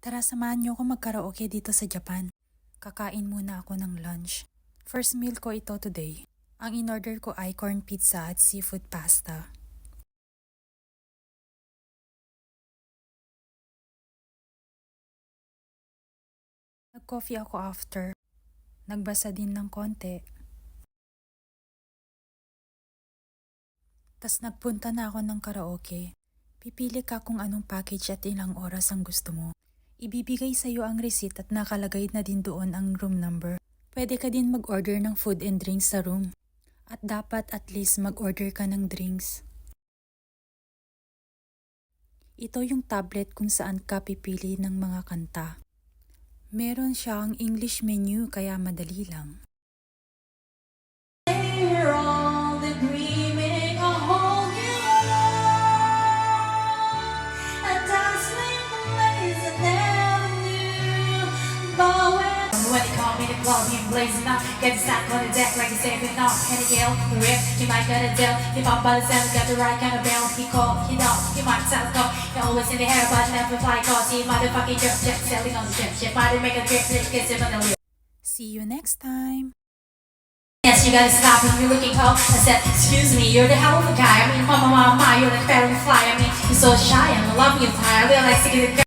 Tara, samahan niyo ako mag-karaoke dito sa Japan. Kakain muna ako ng lunch. First meal ko ito today. Ang in-order ko ay corn pizza at seafood pasta. Nag-coffee ako after. Nagbasa din ng konti. Tas nagpunta na ako ng karaoke. Pipili ka kung anong package at ilang oras ang gusto mo. Ibibigay sa iyo ang receipt at nakalagay na din doon ang room number. Pwede ka din mag-order ng food and drinks sa room. At dapat at least mag-order ka ng drinks. Ito yung tablet kung saan ka pipili ng mga kanta. Meron siyang English menu kaya madali lang. When they call me the club, you blazing up. Get the stack on the deck like you're saving off. And a gale, the rip, you might get a deal. Hip hop by the sound, got the right kind of bell. He call, he don't, he might sound go. You're always in the air, but never fly. Cause he motherfucking jerk, jet sailing on the ship. Shit, might make a trip, gets him on the lip. See you next time! Yes, you gotta stop if you're looking cold. I said, excuse me, you're the hell of a guy. I mean, mama, you're like fairy fly. I mean, you're so shy, and I love you, I really like to get it.